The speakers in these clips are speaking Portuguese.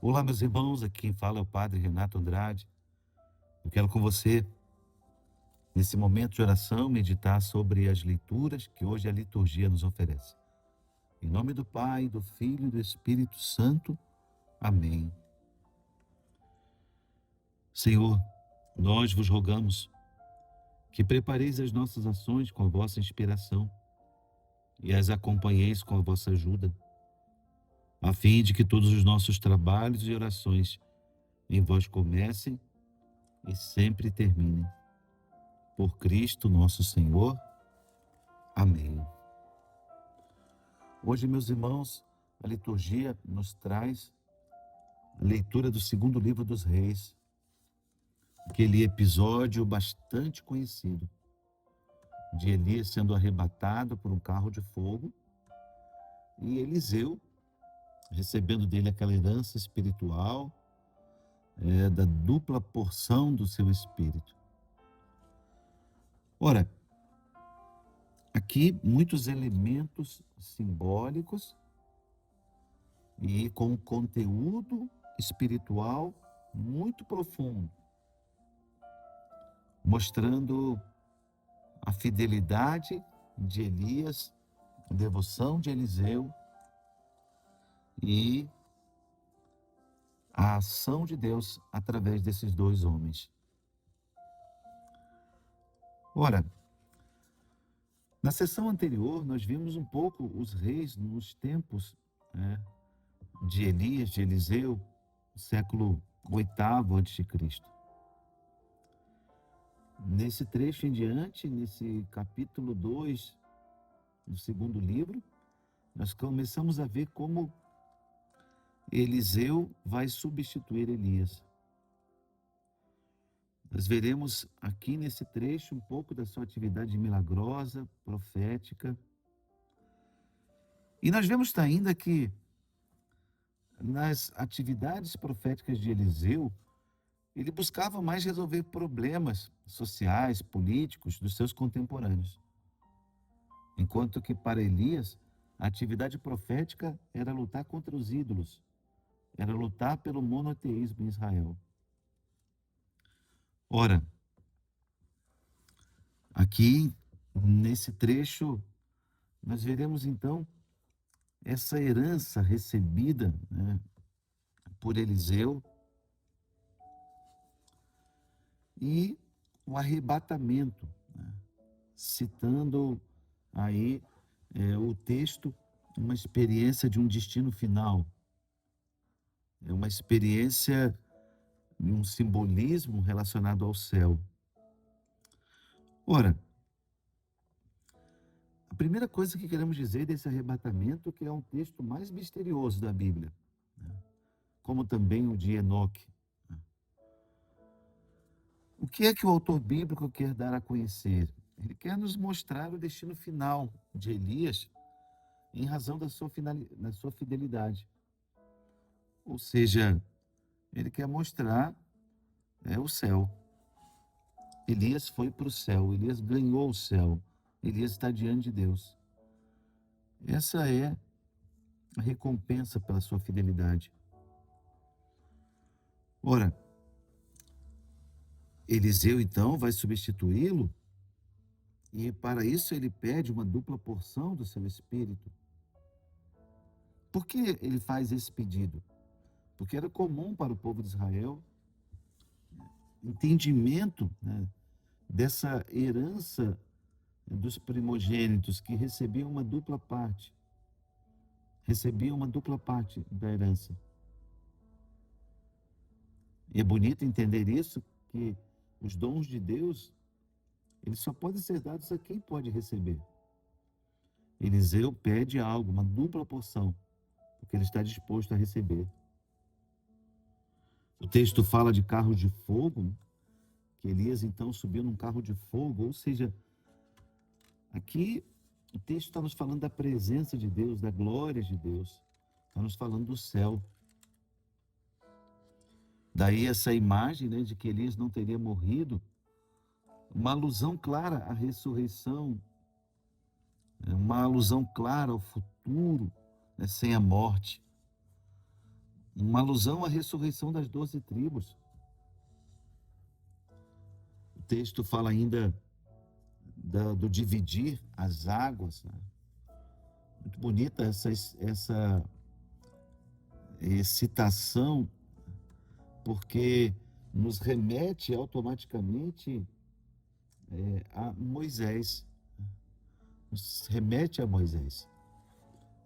Olá, meus irmãos, aqui quem fala é o Padre Renato Andrade. Eu quero com você, nesse momento de oração, meditar sobre as leituras que hoje a liturgia nos oferece. Em nome do Pai, do Filho e do Espírito Santo. Amém. Senhor, nós vos rogamos que prepareis as nossas ações com a vossa inspiração e as acompanheis com a vossa ajuda, a fim de que todos os nossos trabalhos e orações em vós comecem e sempre terminem. Por Cristo nosso Senhor. Amém. Hoje, meus irmãos, a liturgia nos traz a leitura do segundo livro dos Reis, aquele episódio bastante conhecido de Elias sendo arrebatado por um carro de fogo e Eliseu recebendo dele aquela herança espiritual, da dupla porção do seu espírito. Ora, aqui muitos elementos simbólicos e com conteúdo espiritual muito profundo, mostrando a fidelidade de Elias, a devoção de Eliseu e a ação de Deus através desses dois homens. Ora, na sessão anterior, nós vimos um pouco os reis nos tempos de Elias, de Eliseu, século VIII a.C. Nesse trecho em diante, nesse capítulo 2 do segundo livro, nós começamos a ver como Eliseu vai substituir Elias. Nós veremos aqui nesse trecho um pouco da sua atividade milagrosa, profética. E nós vemos ainda que nas atividades proféticas de Eliseu, ele buscava mais resolver problemas sociais, políticos dos seus contemporâneos. Enquanto que para Elias, a atividade profética era lutar contra os ídolos, era lutar pelo monoteísmo em Israel. Ora, aqui nesse trecho, nós veremos então essa herança recebida por Eliseu e o arrebatamento, citando aí o texto, uma experiência de um destino final, é uma experiência e um simbolismo relacionado ao céu. Ora, a primeira coisa que queremos dizer desse arrebatamento é que é um texto mais misterioso da Bíblia, como também o de Enoque. O que é que o autor bíblico quer dar a conhecer? Ele quer nos mostrar o destino final de Elias em razão da sua fidelidade. Ou seja, ele quer mostrar o céu. Elias foi para o céu, Elias ganhou o céu, Elias está diante de Deus. Essa é a recompensa pela sua fidelidade. Ora, Eliseu então vai substituí-lo e para isso ele pede uma dupla porção do seu espírito. Por que ele faz esse pedido? Porque era comum para o povo de Israel entendimento dessa herança dos primogênitos que recebiam uma dupla parte. Recebiam uma dupla parte da herança. E é bonito entender isso, que os dons de Deus, eles só podem ser dados a quem pode receber. Eliseu pede algo, uma dupla porção, porque ele está disposto a receber. O texto fala de carros de fogo, que Elias então subiu num carro de fogo, ou seja, aqui o texto está nos falando da presença de Deus, da glória de Deus, está nos falando do céu. Daí essa imagem de que Elias não teria morrido, uma alusão clara à ressurreição, uma alusão clara ao futuro, sem a morte. uma alusão à ressurreição das 12 tribos. O texto fala ainda do dividir as águas, né? Muito bonita essa citação, porque nos remete automaticamente a Moisés, nos remete a Moisés.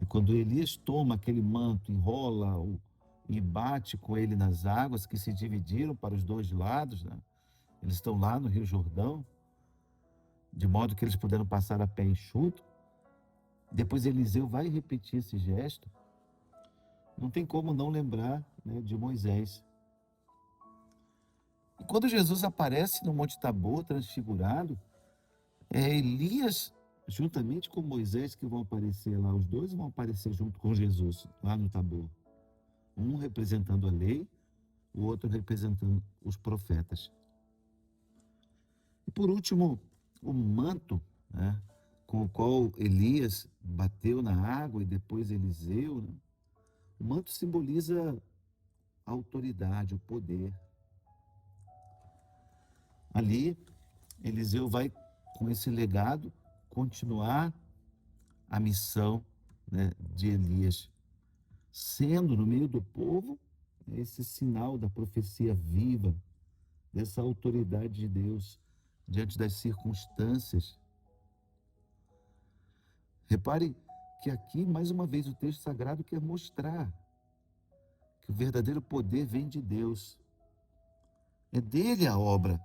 E quando Elias toma aquele manto, enrola e bate com ele nas águas que se dividiram para os dois lados, né? Eles estão lá no Rio Jordão, de modo que eles puderam passar a pé enxuto. Depois Eliseu vai repetir esse gesto. Não tem como não lembrar, né, de Moisés. E quando Jesus aparece no Monte Tabor, transfigurado, é Elias, juntamente com Moisés, que vão aparecer lá. Os dois vão aparecer junto com Jesus, lá no Tabor. Um representando a lei, o outro representando os profetas. E por último, o manto, né, com o qual Elias bateu na água e depois Eliseu, né? O manto simboliza a autoridade, o poder. Ali, Eliseu vai, com esse legado, continuar a missão, né, de Elias, sendo no meio do povo esse sinal da profecia viva, dessa autoridade de Deus diante das circunstâncias. Repare que aqui, mais uma vez, o texto sagrado quer mostrar que o verdadeiro poder vem de Deus. É dele a obra,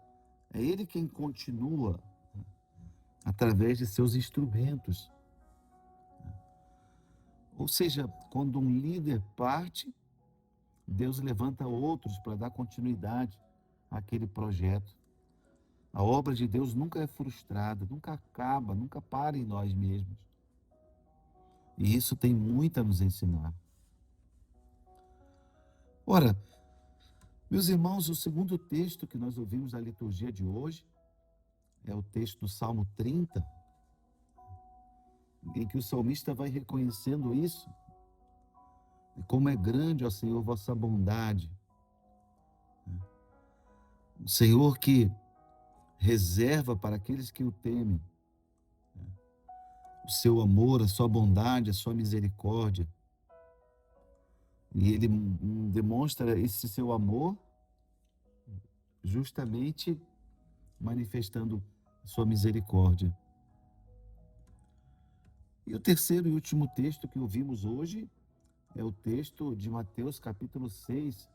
é ele quem continua através de seus instrumentos. Ou seja, quando um líder parte, Deus levanta outros para dar continuidade àquele projeto. A obra de Deus nunca é frustrada, nunca acaba, nunca para em nós mesmos. E isso tem muito a nos ensinar. Ora, meus irmãos, o segundo texto que nós ouvimos na liturgia de hoje é o texto do Salmo 30, em que o salmista vai reconhecendo isso. E como é grande, ó Senhor, vossa bondade. O Senhor que reserva para aqueles que o temem o seu amor, a sua bondade, a sua misericórdia. E ele demonstra esse seu amor justamente manifestando a sua misericórdia. E o terceiro e último texto que ouvimos hoje é o texto de Mateus capítulo 6,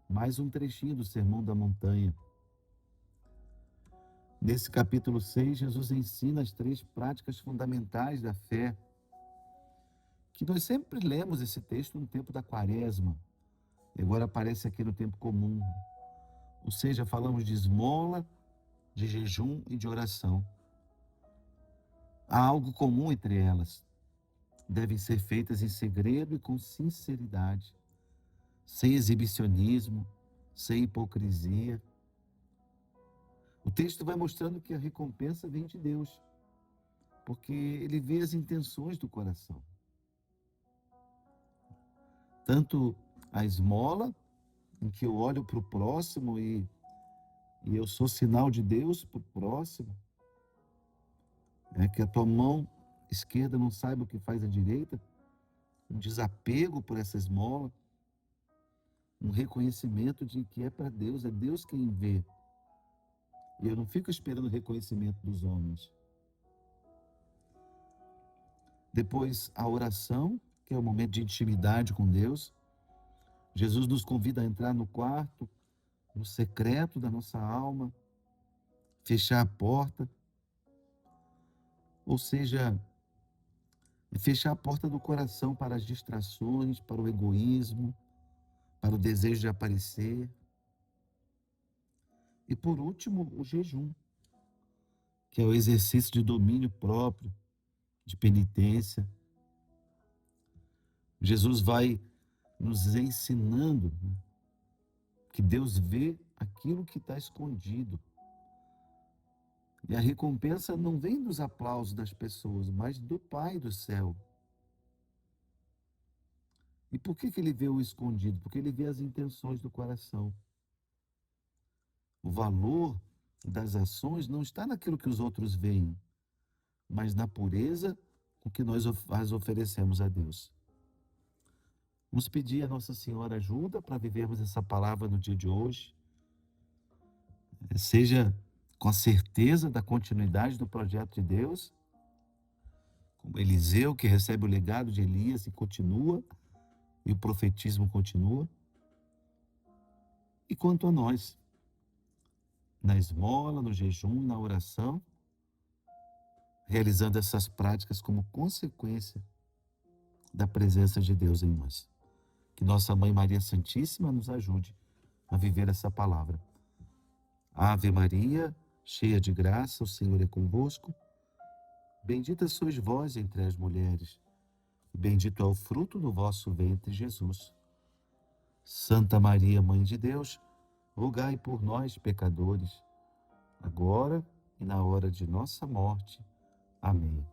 mais um trechinho do Sermão da Montanha. Nesse capítulo 6, Jesus ensina as 3 práticas fundamentais da fé, que nós sempre lemos esse texto no tempo da Quaresma, e agora aparece aqui no tempo comum. Ou seja, falamos de esmola, de jejum e de oração. Há algo comum entre elas. Devem ser feitas em segredo e com sinceridade, sem exibicionismo, sem hipocrisia. O texto vai mostrando que a recompensa vem de Deus, porque ele vê as intenções do coração. Tanto a esmola, em que eu olho para o próximo e eu sou sinal de Deus para o próximo, que a tua mão esquerda não saiba o que faz a direita, um desapego por essa esmola, um reconhecimento de que é para Deus, é Deus quem vê. E eu não fico esperando o reconhecimento dos homens. Depois, a oração, que é o momento de intimidade com Deus. Jesus nos convida a entrar no quarto, no secreto da nossa alma, fechar a porta, ou seja, fechar a porta do coração para as distrações, para o egoísmo, para o desejo de aparecer. E por último, o jejum, que é o exercício de domínio próprio, de penitência. Jesus vai nos ensinando que Deus vê aquilo que está escondido. E a recompensa não vem dos aplausos das pessoas, mas do Pai do céu. E por que ele vê o escondido? Porque ele vê as intenções do coração. O valor das ações não está naquilo que os outros veem, mas na pureza com que nós as oferecemos a Deus. Vamos pedir a Nossa Senhora ajuda para vivermos essa palavra no dia de hoje. Seja com a certeza da continuidade do projeto de Deus, como Eliseu, que recebe o legado de Elias e continua, e o profetismo continua. E quanto a nós, na esmola, no jejum, na oração, realizando essas práticas como consequência da presença de Deus em nós. Que nossa Mãe Maria Santíssima nos ajude a viver essa palavra. Ave Maria, cheia de graça, o Senhor é convosco. Bendita sois vós entre as mulheres, e bendito é o fruto do vosso ventre, Jesus. Santa Maria, Mãe de Deus, rogai por nós, pecadores, agora e na hora de nossa morte. Amém.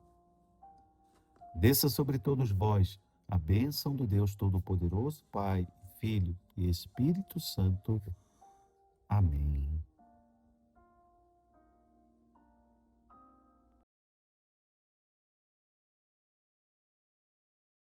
Desça sobre todos vós a bênção do Deus Todo-Poderoso, Pai, Filho e Espírito Santo. Amém.